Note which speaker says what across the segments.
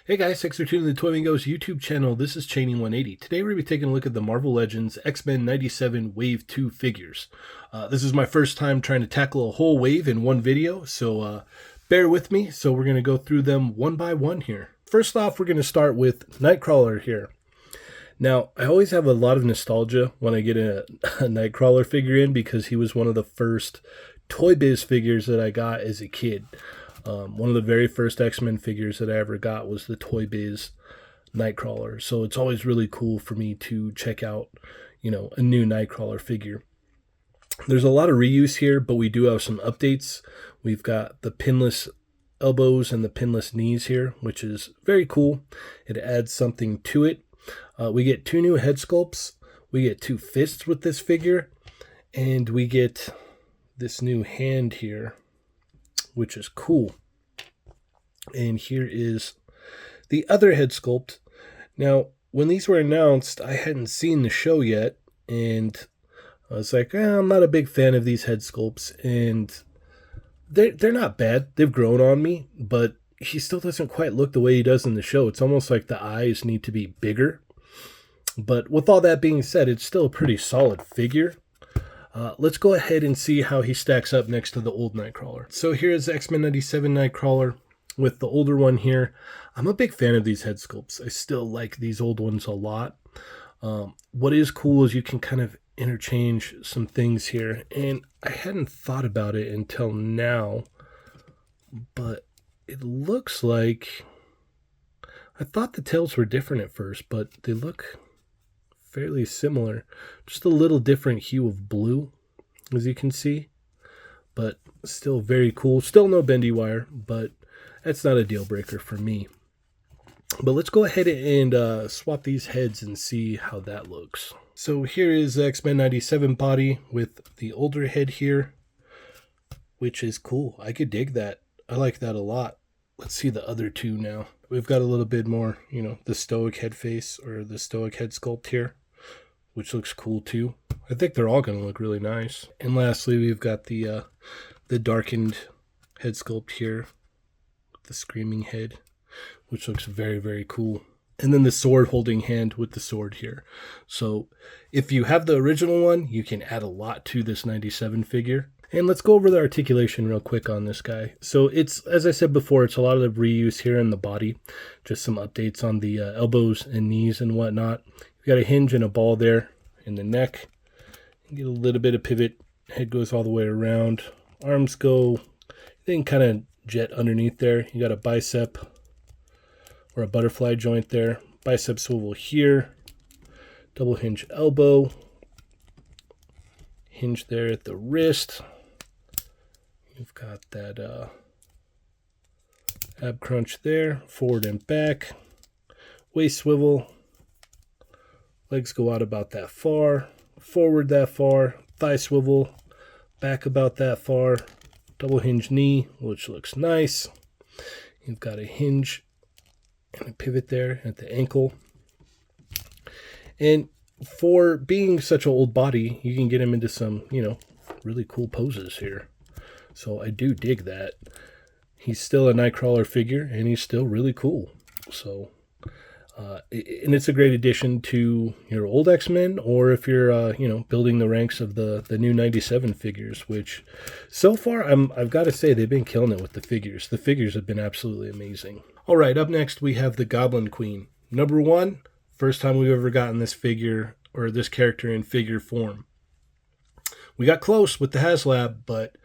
Speaker 1: Hey guys, thanks for tuning in to the Toy Mingos YouTube channel. This is Cheney180. Today we're going to be taking a look at the Marvel Legends X-Men 97 Wave 2 figures. This is my first time trying to tackle a whole wave in one video, so bear with me. So we're going to go through them one by one here. First off, we're going to start with Nightcrawler here. Now, I always have a lot of nostalgia when I get a Nightcrawler figure in because he was one of the first Toy Biz figures that I got as a kid. One of the very first X-Men figures that I ever got was the Toy Biz Nightcrawler. So it's always really cool for me to check out, a new Nightcrawler figure. There's a lot of reuse here, but we do have some updates. We've got the pinless elbows and the pinless knees here, which is very cool. It adds something to it. We get 2 new head sculpts. We get 2 fists with this figure. And we get this new hand here, which is cool. And here is the other head sculpt. Now, when these were announced, I hadn't seen the show yet, and I was like, I'm not a big fan of these head sculpts, and they're not bad. They've grown on me, but he still doesn't quite look the way he does in the show. It's almost like the eyes need to be bigger. But with all that being said, it's still a pretty solid figure. Let's go ahead and see how he stacks up next to the old Nightcrawler. So here is the X-Men 97 Nightcrawler with the older one here. I'm a big fan of these head sculpts. I still like these old ones a lot. What is cool is you can kind of interchange some things here. And I hadn't thought about it until now, but it looks like... I thought the tails were different at first, but they look fairly similar. Just a little different hue of blue, as you can see, but still very cool. Still no bendy wire, but that's not a deal breaker for me. But let's go ahead and swap these heads and see how that looks. So here is the X-Men 97 body with the older head here, which is cool. I could dig that. I like that a lot. Let's see the other 2 now. We've got a little bit more, the stoic head face or the stoic head sculpt here, which looks cool too. I think they're all going to look really nice. And lastly, we've got the darkened head sculpt here, with the screaming head, which looks very, very cool. And then the sword holding hand with the sword here. So if you have the original one, you can add a lot to this 97 figure. And let's go over the articulation real quick on this guy. So it's, as I said before, it's a lot of the reuse here in the body. Just some updates on the elbows and knees and whatnot. You've got a hinge and a ball there in the neck. You get a little bit of pivot. Head goes all the way around. Arms go, then kind of jet underneath there. You got a bicep or a butterfly joint there. Bicep swivel here. Double hinge elbow. Hinge there at the wrist. You've got that ab crunch there, forward and back, waist swivel, legs go out about that far, forward that far, thigh swivel, back about that far, double hinge knee, which looks nice. You've got a hinge and a pivot there at the ankle. And for being such an old body, you can get him into some, really cool poses here. So I do dig that. He's still a Nightcrawler figure, and he's still really cool. So, and it's a great addition to your old X-Men, or if you're, building the ranks of the new 97 figures, which so far, I've got to say, they've been killing it with the figures. The figures have been absolutely amazing. All right, up next, we have the Goblin Queen. Number 1, first time we've ever gotten this figure, or this character in figure form. We got close with the HasLab, but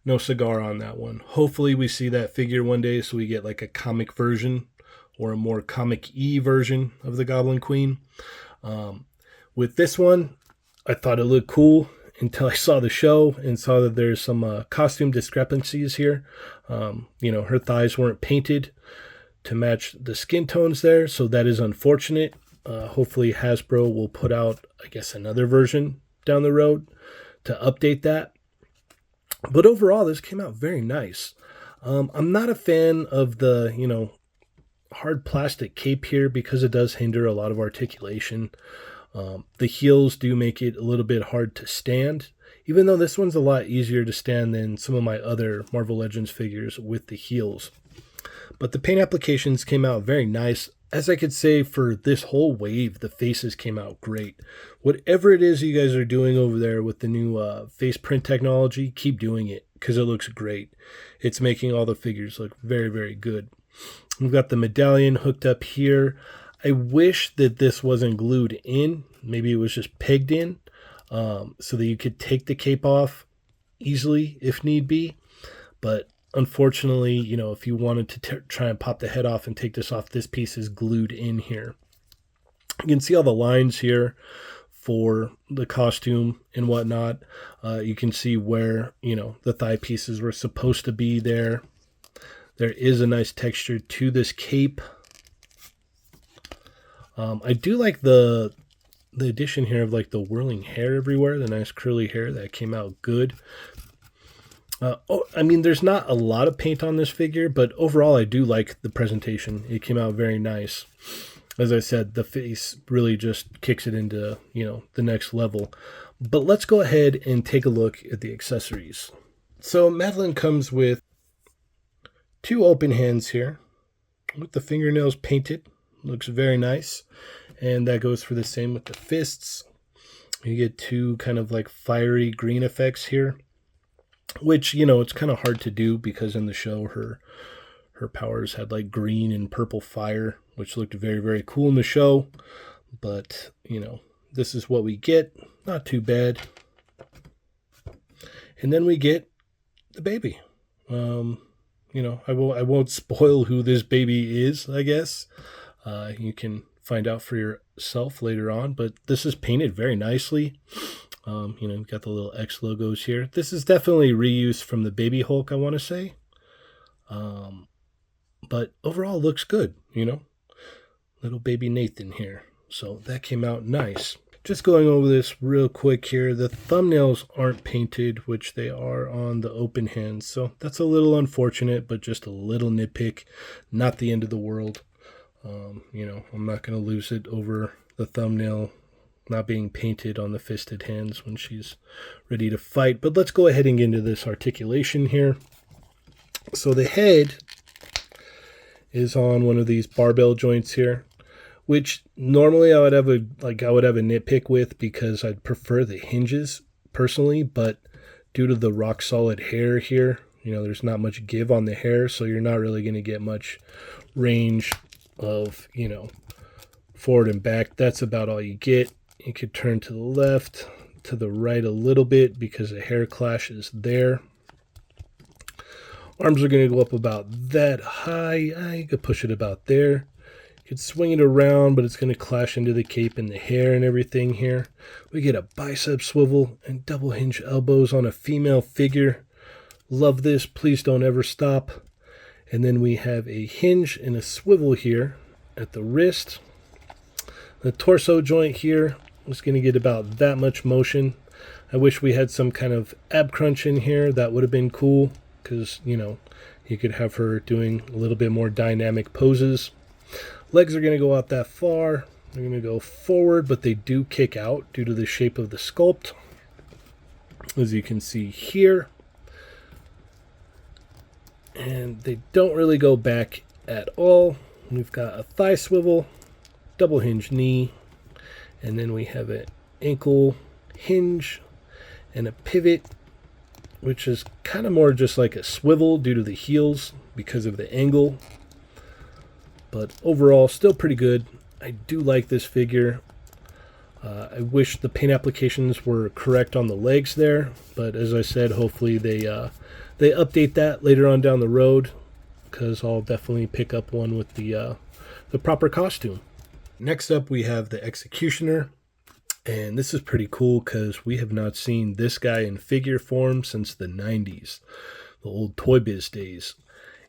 Speaker 1: no cigar on that one. Hopefully we see that figure one day so we get like a comic version or a more comic-y version of the Goblin Queen. With this one, I thought it looked cool until I saw the show and saw that there's some costume discrepancies here. Her thighs weren't painted to match the skin tones there, so that is unfortunate. Hopefully Hasbro will put out, I guess, another version down the road to update that. But overall, this came out very nice. I'm not a fan of the, hard plastic cape here because it does hinder a lot of articulation. The heels do make it a little bit hard to stand, even though this one's a lot easier to stand than some of my other Marvel Legends figures with the heels. But the paint applications came out very nice. As I could say, for this whole wave, the faces came out great. Whatever it is you guys are doing over there with the new face print technology, keep doing it because it looks great. It's making all the figures look very, very good. We've got the medallion hooked up here. I wish that this wasn't glued in. Maybe it was just pegged in so that you could take the cape off easily if need be. But unfortunately, if you wanted to try and pop the head off and take this off, this piece is glued in here. You can see all the lines here for the costume and whatnot. You can see where, the thigh pieces were supposed to be there. There is a nice texture to this cape. I do like the addition here of like the whirling hair everywhere, the nice curly hair. That came out good. There's not a lot of paint on this figure, but overall I do like the presentation. It came out very nice. As I said, the face really just kicks it into, the next level. But let's go ahead and take a look at the accessories. So Madeline comes with 2 open hands here with the fingernails painted. Looks very nice. And that goes for the same with the fists. You get 2 kind of like fiery green effects here, which, it's kind of hard to do because in the show her powers had like green and purple fire, which looked very, very cool in the show. But, this is what we get. Not too bad. And then we get the baby. I won't spoil who this baby is, I guess. You can find out for yourself later on, but this is painted very nicely. You've got the little X logos here. This is definitely reused from the Baby Hulk, I want to say. But overall looks good, Little baby Nathan here. So that came out nice. Just going over this real quick here. The thumbnails aren't painted, which they are on the open hands. So that's a little unfortunate, but just a little nitpick. Not the end of the world. I'm not going to lose it over the thumbnail not being painted on the fisted hands when she's ready to fight. But let's go ahead and get into this articulation here. So the head is on one of these barbell joints here, which normally I would have a nitpick with because I'd prefer the hinges personally, but due to the rock solid hair here, there's not much give on the hair, so you're not really going to get much range of, forward and back. That's about all you get. You could turn to the left, to the right a little bit because the hair clash is there. Arms are going to go up about that high. You could push it about there. You could swing it around, but it's going to clash into the cape and the hair and everything here. We get a bicep swivel and double hinge elbows on a female figure. Love this. Please don't ever stop. And then we have a hinge and a swivel here at the wrist. The torso joint here is going to get about that much motion. I wish we had some kind of ab crunch in here. That would have been cool because, you could have her doing a little bit more dynamic poses. Legs are going to go out that far. They're going to go forward, but they do kick out due to the shape of the sculpt, as you can see here. And they don't really go back at all. We've got a thigh swivel, double hinge knee, and then we have an ankle hinge and a pivot, which is kind of more just like a swivel due to the heels because of the angle. But overall, still pretty good. I do like this figure. I wish the paint applications were correct on the legs there, but as I said, hopefully they update that later on down the road, because I'll definitely pick up one with the proper costume. Next up, we have the Executioner, and this is pretty cool because we have not seen this guy in figure form since the 90s, the old Toy Biz days.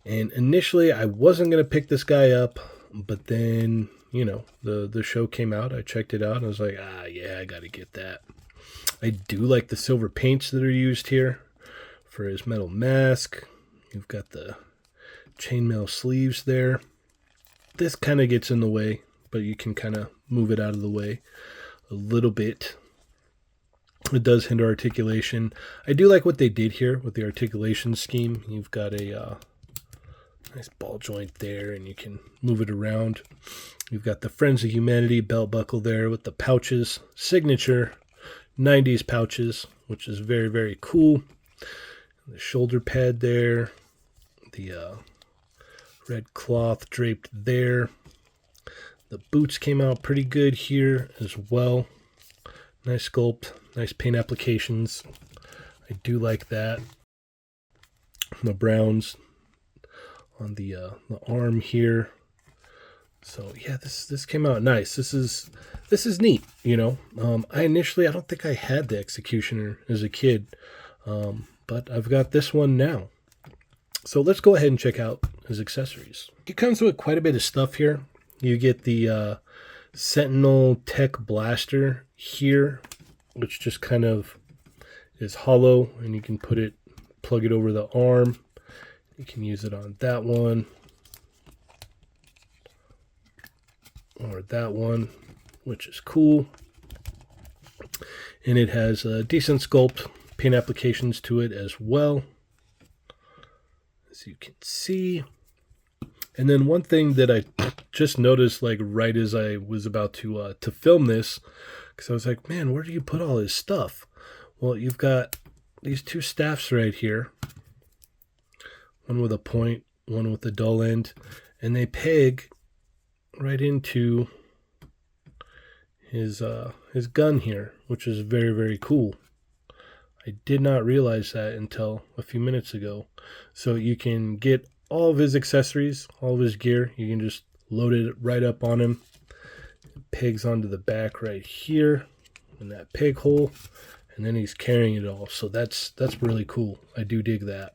Speaker 1: And initially, I wasn't going to pick this guy up, but then, the show came out. I checked it out, and I was like, yeah, I got to get that. I do like the silver paints that are used here for his metal mask. You've got the chainmail sleeves there. This kind of gets in the way, but you can kind of move it out of the way a little bit. It does hinder articulation. I do like what they did here with the articulation scheme. You've got a nice ball joint there, and you can move it around. You've got the Friends of Humanity belt buckle there with the pouches, signature 90s pouches, which is very, very cool. The shoulder pad there, the red cloth draped there. The boots came out pretty good here as well. Nice sculpt, nice paint applications. I do like that. The browns on the arm here. So yeah, this came out nice. This is neat, you know. I don't think I had the Executioner as a kid, but I've got this one now. So let's go ahead and check out his accessories. He comes with quite a bit of stuff here. You get the Sentinel Tech Blaster here, which just kind of is hollow, and you can plug it over the arm. You can use it on that one or that one, which is cool. And it has a decent sculpt, paint applications to it as well, as you can see. And then one thing that I just noticed, like right as I was about to film this, because I was like, man, where do you put all this stuff? Well, you've got these two staffs right here, one with a point, one with a dull end, and they peg right into his gun here, which is very, very cool. I did not realize that until a few minutes ago. So you can get all of his accessories, all of his gear. You can just load it right up on him. It pegs onto the back right here in that peg hole, and then he's carrying it all. So that's really cool. I do dig that.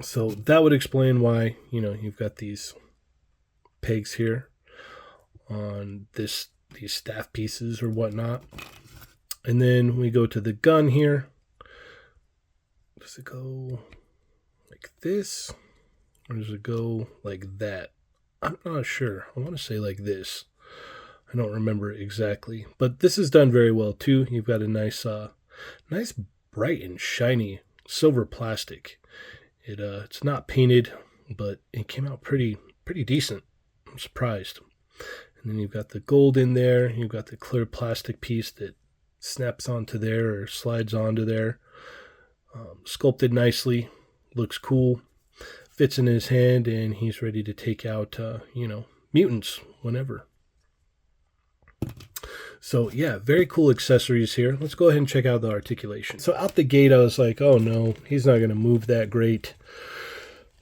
Speaker 1: So that would explain why, you know, you've got these pegs here on these staff pieces or whatnot. And then we go to the gun here. Does it go like this, or does it go like that? I'm not sure. I want to say like this. I don't remember exactly, but this is done very well too. You've got a nice bright and shiny silver plastic. It's not painted, but it came out pretty decent. I'm surprised. And then you've got the gold in there. You've got the clear plastic piece that snaps onto there or slides onto there. Sculpted nicely, looks cool, fits in his hand, and he's ready to take out, mutants whenever. So yeah, very cool accessories here. Let's go ahead and check out the articulation. So out the gate, I was like, oh no, he's not going to move that great.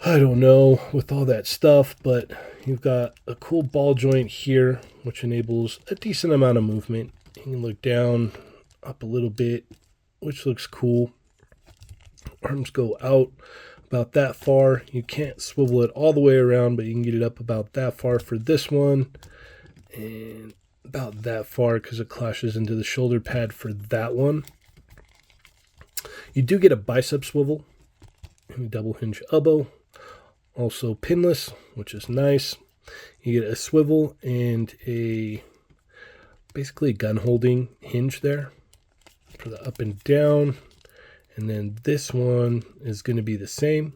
Speaker 1: I don't know with all that stuff, but you've got a cool ball joint here, which enables a decent amount of movement. You can look down, up a little bit, which looks cool. Arms go out about that far. You can't swivel it all the way around, but you can get it up about that far for this one, and about that far because it clashes into the shoulder pad for that one. You do get a bicep swivel and a double hinge elbow, also pinless, which is nice. You get a swivel and basically a gun holding hinge there for the up and down. And then this one is going to be the same.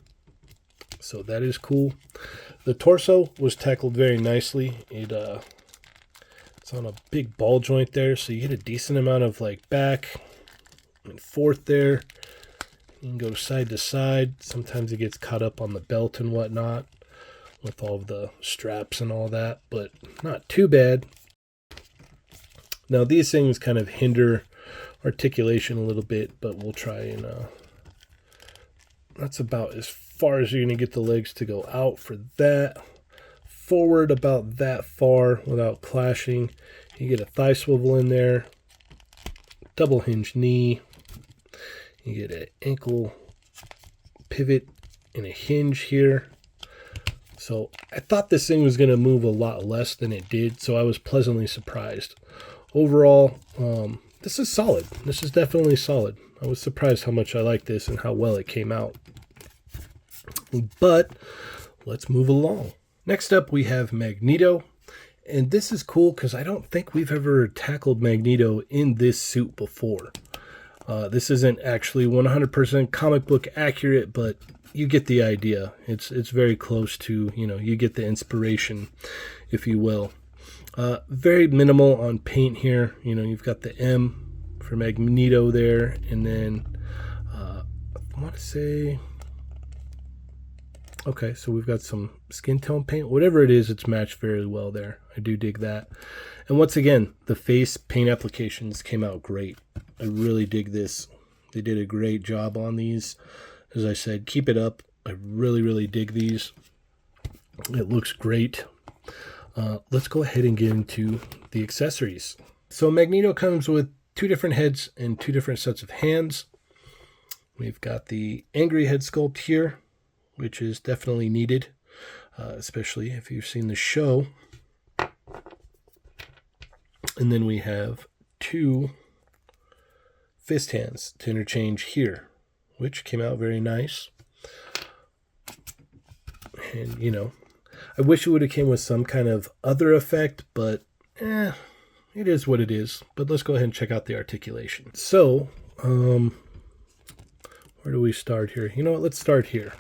Speaker 1: So that is cool. The torso was tackled very nicely. It's on a big ball joint there, so you get a decent amount of like back and forth there. You can go side to side. Sometimes it gets caught up on the belt and whatnot with all of the straps and all that, but not too bad. Now these things kind of hinder articulation a little bit, but we'll try and that's about as far as you're going to get the legs to go out for that. Forward about that far without clashing. You get a thigh swivel in there, double hinge knee. You get an ankle pivot and a hinge here. So I thought this thing was going to move a lot less than it did, so I was pleasantly surprised overall, this is solid. This is definitely solid. I was surprised how much I like this and how well it came out. But let's move along. Next up, we have Magneto. And this is cool because I don't think we've ever tackled Magneto in this suit before. This isn't actually 100% comic book accurate, but you get the idea. It's very close to, you get the inspiration, if you will. Very minimal on paint here. You've got the M for Magneto there, and then I want to say, okay, so we've got some skin tone paint. Whatever it is, it's matched very well there. I do dig that. And once again, the face paint applications came out great. I really dig this. They did a great job on these. As I said, keep it up. I really, really dig these. It looks great. Let's go ahead and get into the accessories. So Magneto comes with 2 different heads and 2 different sets of hands. We've got the angry head sculpt here, which is definitely needed, especially if you've seen the show. And then we have 2 fist hands to interchange here, which came out very nice. And, I wish it would have came with some kind of other effect, but it is what it is. But let's go ahead and check out the articulation. So, where do we start here? You know what? Let's start here.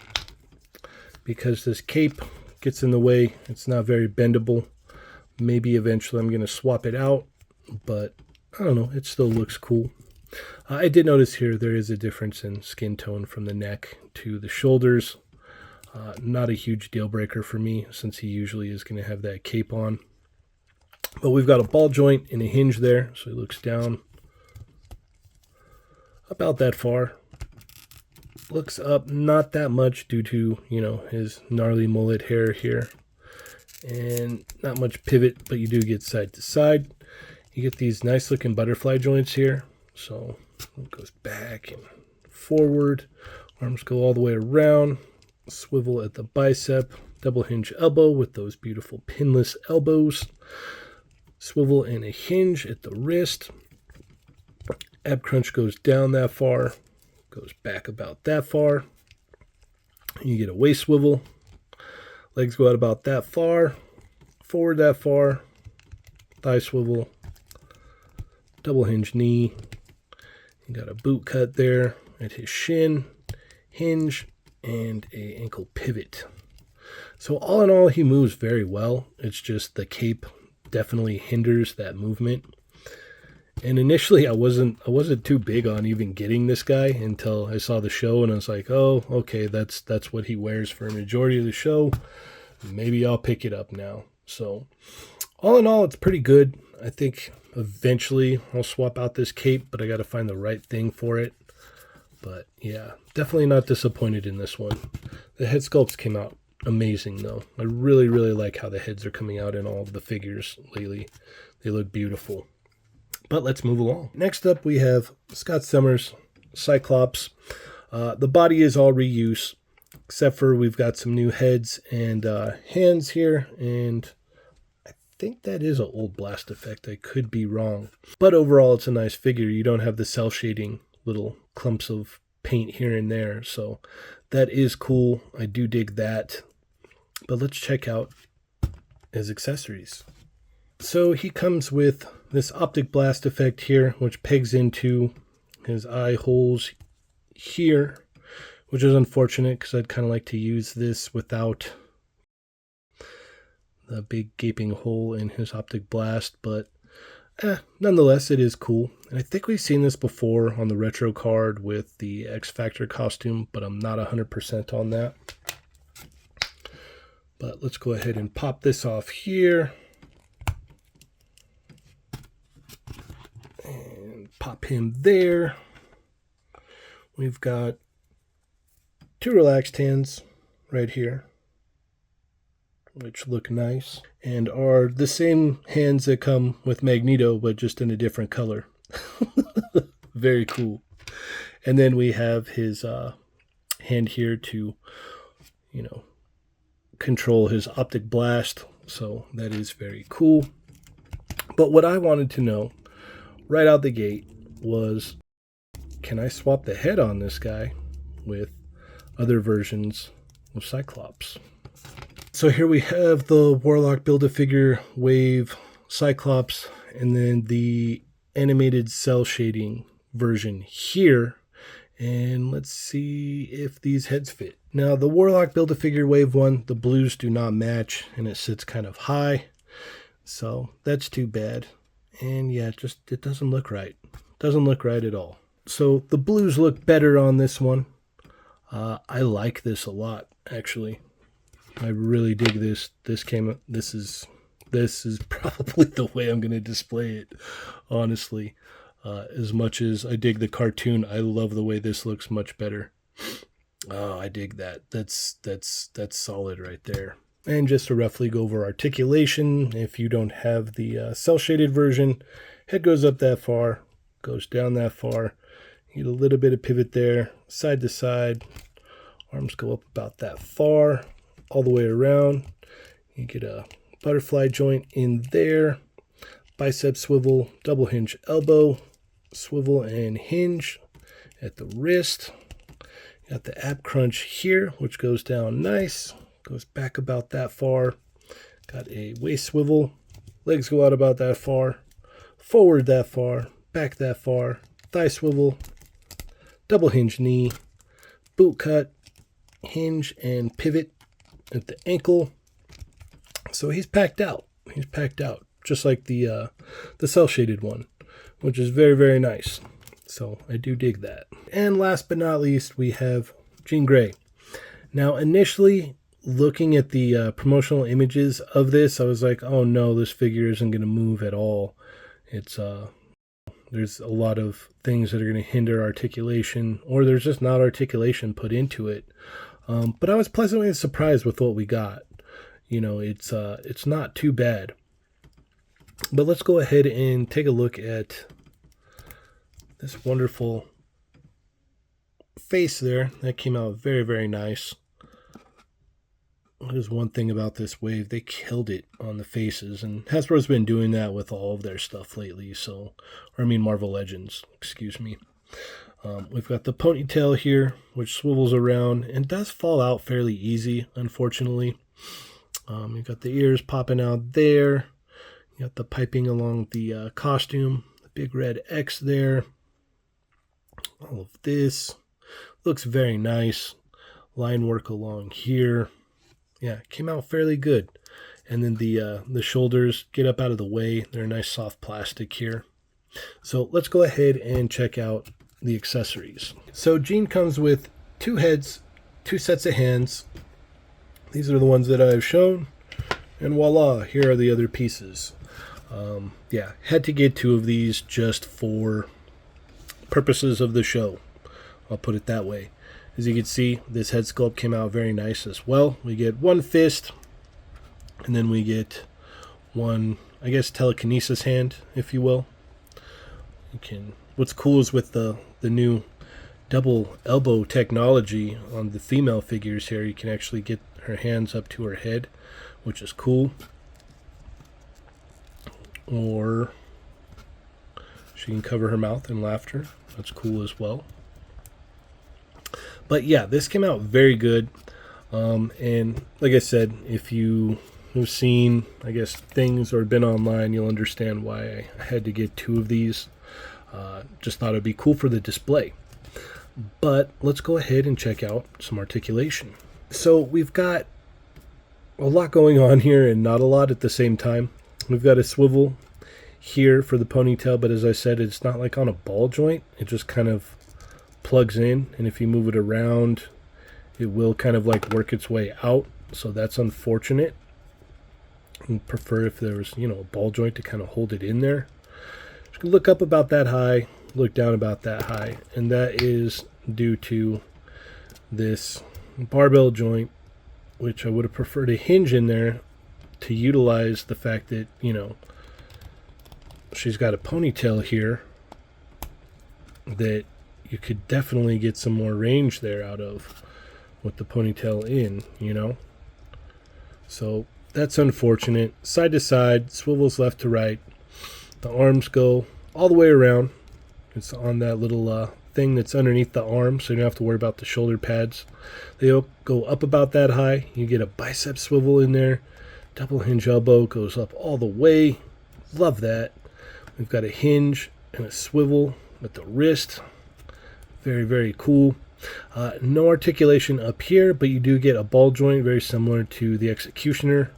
Speaker 1: Because this cape gets in the way. It's not very bendable. Maybe eventually I'm going to swap it out, but I don't know. It still looks cool. I did notice here there is a difference in skin tone from the neck to the shoulders. Not a huge deal breaker for me, since he usually is going to have that cape on. But we've got a ball joint and a hinge there, so he looks down about that far. Looks up not that much due to, his gnarly mullet hair here. And not much pivot, but you do get side to side. You get these nice looking butterfly joints here. So it goes back and forward. Arms go all the way around. Swivel at the bicep. Double hinge elbow with those beautiful pinless elbows. Swivel and a hinge at the wrist. Ab crunch goes down that far. Goes back about that far. You get a waist swivel. Legs go out about that far. Forward that far. Thigh swivel. Double hinge knee. You got a boot cut there at his shin. Hinge. And a ankle pivot. So all in all, he moves very well. It's just the cape definitely hinders that movement. And initially I wasn't too big on even getting this guy until I saw the show, and I was like, oh, okay, that's what he wears for a majority of the show. Maybe I'll pick it up now. So all in all, it's pretty good. I think eventually I'll swap out this cape, but I got to find the right thing for it. But yeah, definitely not disappointed in this one. The head sculpts came out amazing though. I really, really like how the heads are coming out in all of the figures lately. They look beautiful. But let's move along. Next up, we have Scott Summers, Cyclops. The body is all reuse, except for we've got some new heads and hands here. And I think that is an old blast effect. I could be wrong. But overall, it's a nice figure. You don't have the cell shading little clumps of paint here and there. So that is cool. I do dig that. But let's check out his accessories. So he comes with this optic blast effect here, which pegs into his eye holes here, which is unfortunate because I'd kind of like to use this without the big gaping hole in his optic blast, but nonetheless, it is cool. And I think we've seen this before on the retro card with the X Factor costume, but I'm not 100% on that. But let's go ahead and pop this off here. And pop him there. We've got 2 relaxed hands right here, which look nice, and are the same hands that come with Magneto, but just in a different color. Very cool. And then we have his hand here to, control his optic blast. So that is very cool. But what I wanted to know right out the gate was, can I swap the head on this guy with other versions of Cyclops? So here we have the Warlock Build-A-Figure Wave Cyclops, and then the animated cell shading version here. And let's see if these heads fit. Now the Warlock Build-A-Figure Wave 1, the blues do not match, and it sits kind of high. So that's too bad. And yeah, it doesn't look right. Doesn't look right at all. So the blues look better on this one. I like this a lot, actually. I really dig this. This is probably the way I'm going to display it, honestly. As much as I dig the cartoon, I love the way this looks much better. Oh, I dig that. That's solid right there. And just to roughly go over articulation, if you don't have the cell shaded version, head goes up that far, goes down that far. You get a little bit of pivot there, side to side. Arms go up about that far, all the way around. You get a butterfly joint in there, bicep swivel, double hinge elbow, swivel and hinge at the wrist. You got the ab crunch here, which goes down nice, goes back about that far. Got a waist swivel, legs go out about that far, forward that far, back that far, thigh swivel, double hinge knee, boot cut, hinge and pivot at the ankle. So he's packed out. He's packed out, just like the cell shaded one, which is very, very nice. So I do dig that. And last but not least, we have Jean Grey. Now, initially looking at the promotional images of this, I was like, oh no, this figure isn't going to move at all. It's there's a lot of things that are going to hinder articulation, or there's just not articulation put into it. But I was pleasantly surprised with what we got. You know, it's not too bad. But let's go ahead and take a look at this wonderful face there. That came out very, very nice. There's one thing about this wave, they killed it on the faces, and Hasbro's been doing that with all of their stuff lately. Marvel Legends, excuse me. We've got the ponytail here, which swivels around and does fall out fairly easy, unfortunately. You've got the ears popping out there. You got the piping along the costume, the big red X there. All of this looks very nice. Line work along here. Yeah, came out fairly good. And then the shoulders get up out of the way. They're a nice soft plastic here. So let's go ahead and check out the accessories. So Jean comes with 2 heads, 2 sets of hands. These are the ones that I've shown. And voila, here are the other pieces. Had to get 2 of these just for purposes of the show. I'll put it that way. As you can see, this head sculpt came out very nice as well. We get 1 fist, and then we get 1, I guess, telekinesis hand, if you will. What's cool is with the new double elbow technology on the female figures here, you can actually get her hands up to her head, which is cool. Or she can cover her mouth in laughter. That's cool as well. But yeah, this came out very good. And like I said, if you have seen, I guess, things or been online, you'll understand why I had to get 2 of these. Just thought it'd be cool for the display. But let's go ahead and check out some articulation. So we've got a lot going on here and not a lot at the same time. We've got a swivel here for the ponytail, but as I said, it's not like on a ball joint. It just kind of plugs in, and if you move it around, it will kind of like work its way out. So that's unfortunate. I'd prefer if there was, a ball joint to kind of hold it in there. You can look up about that high, look down about that high, and that is due to this barbell joint, which I would have preferred a hinge in there to utilize the fact that, she's got a ponytail here that you could definitely get some more range there out of with the ponytail in, So that's unfortunate. Side to side, swivels left to right. The arms go all the way around. It's on that little thing that's underneath the arm, so you don't have to worry about the shoulder pads. They go up about that high. You get a bicep swivel in there. Double hinge elbow goes up all the way. Love that. We've got a hinge and a swivel at the wrist. Very, very cool. No articulation up here, but you do get a ball joint very similar to the Executioner.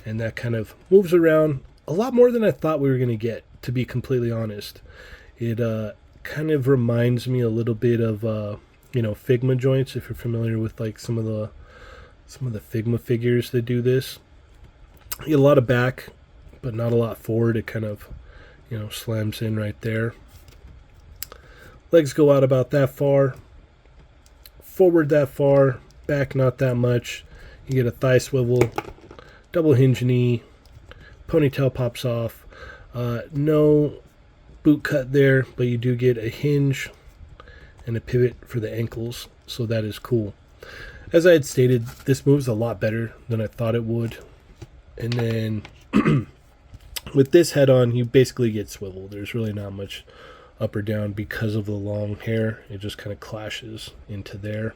Speaker 1: And that kind of moves around a lot more than I thought we were going to get, to be completely honest. It kind of reminds me a little bit of, Figma joints, if you're familiar with like some of the Figma figures that do this. You get a lot of back, but not a lot forward. It kind of, slams in right there. Legs go out about that far. Forward that far. Back not that much. You get a thigh swivel. Double hinge knee. Ponytail pops off. No boot cut there, but you do get a hinge and a pivot for the ankles, so that is cool. As I had stated, this moves a lot better than I thought it would. And then with this head on, you basically get swivel. There's really not much up or down because of the long hair. It just kind of clashes into there,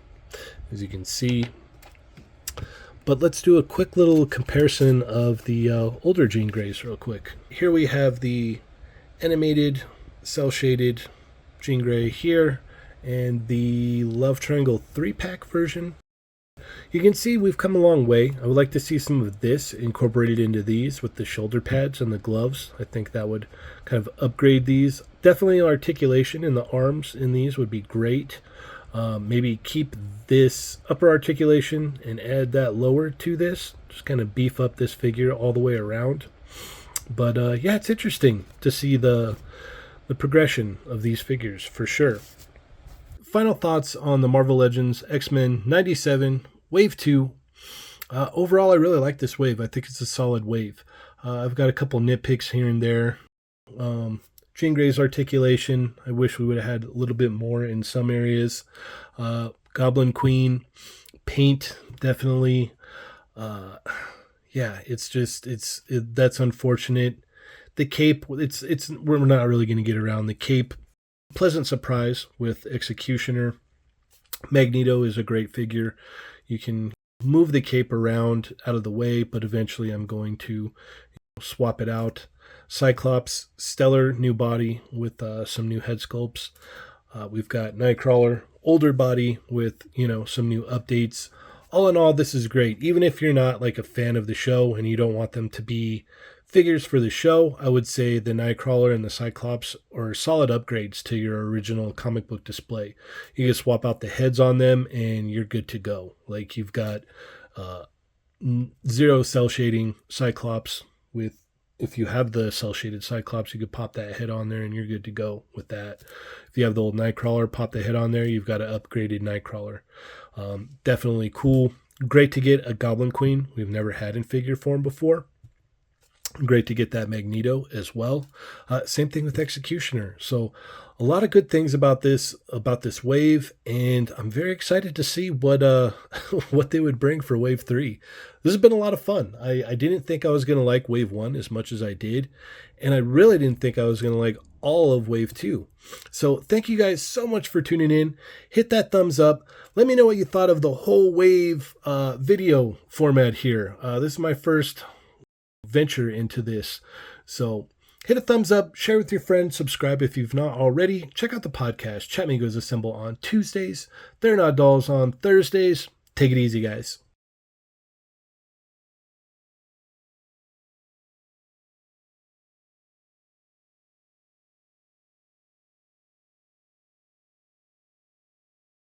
Speaker 1: as you can see. But let's do a quick little comparison of the older Jean Greys real quick. Here we have the animated, cel-shaded Jean Grey here, and the Love Triangle 3-pack version. You can see we've come a long way. I would like to see some of this incorporated into these with the shoulder pads and the gloves. I think that would kind of upgrade these. Definitely articulation in the arms in these would be great. Maybe keep this upper articulation and add that lower to this. Just kind of beef up this figure all the way around. But yeah, it's interesting to see the progression of these figures for sure. Final thoughts on the Marvel Legends X-Men 97 Wave 2. Overall, I really like this wave. I think it's a solid wave. I've got a couple nitpicks here and there. Jean Grey's articulation, I wish we would have had a little bit more in some areas. Goblin Queen, paint, definitely. Yeah, that's unfortunate. The cape, we're not really going to get around the cape. Pleasant surprise with Executioner. Magneto is a great figure. You can move the cape around out of the way, but eventually I'm going to swap it out. Cyclops, stellar new body with some new head sculpts. We've got Nightcrawler, older body with, some new updates. All in all, this is great. Even if you're not like a fan of the show and you don't want them to be figures for the show, I would say the Nightcrawler and the Cyclops are solid upgrades to your original comic book display. You can swap out the heads on them and you're good to go. Like you've got zero cell shading Cyclops with, if you have the cell shaded Cyclops, you could pop that head on there and you're good to go with that. If you have the old Nightcrawler, pop the head on there, you've got an upgraded Nightcrawler. Definitely cool. Great to get a Goblin Queen we've never had in figure form before. Great to get that Magneto as well. Same thing with Executioner. So a lot of good things about this wave, and I'm very excited to see what what they would bring for Wave 3. This has been a lot of fun. I didn't think I was going to like Wave 1 as much as I did, and I really didn't think I was going to like all of Wave 2. So thank you guys so much for tuning in. Hit that thumbs up. Let me know what you thought of the whole wave video format here. This is my first venture into this. So hit a thumbs up, share with your friends, subscribe if you've not already. Check out the podcast, Chat Migos Assemble on Tuesdays. They're Not Dolls on Thursdays. Take it easy, guys.